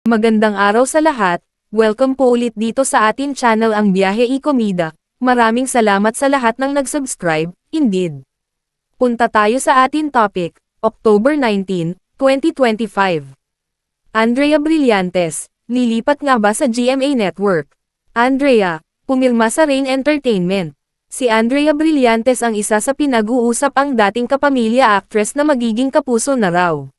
Magandang araw sa lahat, welcome po ulit dito sa atin channel ang Biyahe y Comida. Maraming salamat sa lahat ng nag-subscribe, indeed. Punta tayo sa atin topic, October 19, 2025. Andrea Brillantes, lilipat nga ba sa GMA Network? Andrea, pumirma sa Rain Entertainment. Si Andrea Brillantes ang isa sa pinag-uusap ang dating kapamilya actress na magiging kapuso na raw.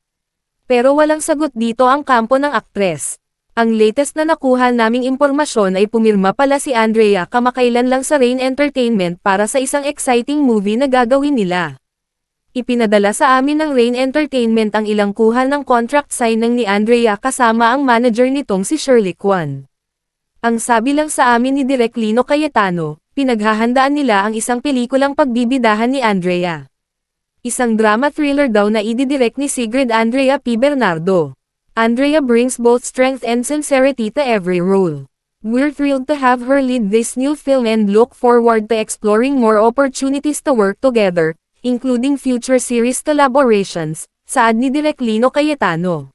Pero walang sagot dito ang kampo ng aktres. Ang latest na nakuha naming impormasyon ay pumirma pala si Andrea kamakailan lang sa Rain Entertainment para sa isang exciting movie na gagawin nila. Ipinadala sa amin ng Rain Entertainment ang ilang kuha ng contract signing ni Andrea kasama ang manager nitong si Shirley Kwan. Ang sabi lang sa amin ni Direk Lino Cayetano, pinaghahandaan nila ang isang pelikulang pagbibidahan ni Andrea. Isang drama thriller daw na ididirect ni Sigrid Andrea P. Bernardo. Andrea brings both strength and sincerity to every role. We're thrilled to have her lead this new film and look forward to exploring more opportunities to work together, including future series collaborations, saad ni Direk Lino Cayetano.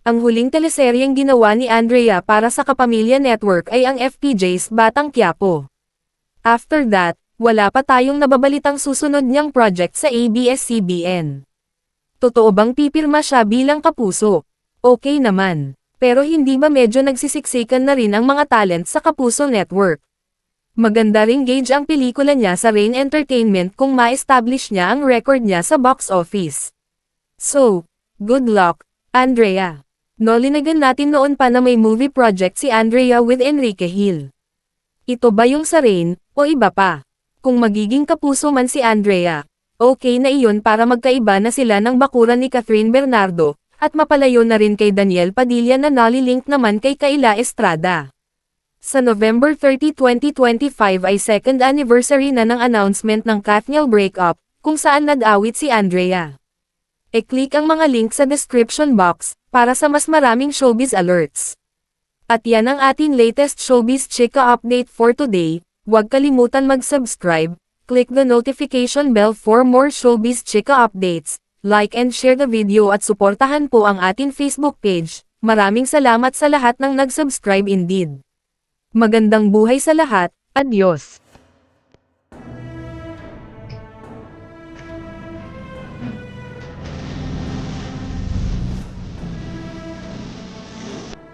Ang huling teleseryeng ginawa ni Andrea para sa Kapamilya Network ay ang FPJ's Batang Quiapo. After that, wala pa tayong nababalitang susunod niyang project sa ABS-CBN. Totoo bang pipirma siya bilang kapuso? Okay naman. Pero hindi ba medyo nagsisiksikan na rin ang mga talent sa Kapuso Network? Maganda ring gauge ang pelikula niya sa Rain Entertainment kung ma-establish niya ang record niya sa box office. So, good luck, Andrea. Nolinagan natin noon pa na may movie project si Andrea with Enrique Hill. Ito ba yung sa Rain, o iba pa? Kung magiging kapuso man si Andrea, okay na iyon para magkaiba na sila ng bakuran ni Catherine Bernardo, at mapalayo na rin kay Daniel Padilla na nalilink naman kay Kayla Estrada. Sa November 30, 2025 ay second anniversary na ng announcement ng Kathniel breakup, kung saan nag-awit si Andrea. E-click ang mga link sa description box, para sa mas maraming showbiz alerts. At yan ang ating latest showbiz chika update for today. Huwag kalimutan mag-subscribe, click the notification bell for more showbiz chika updates, like and share the video at suportahan po ang ating Facebook page. Maraming salamat sa lahat ng nag-subscribe indeed. Magandang buhay sa lahat, adios!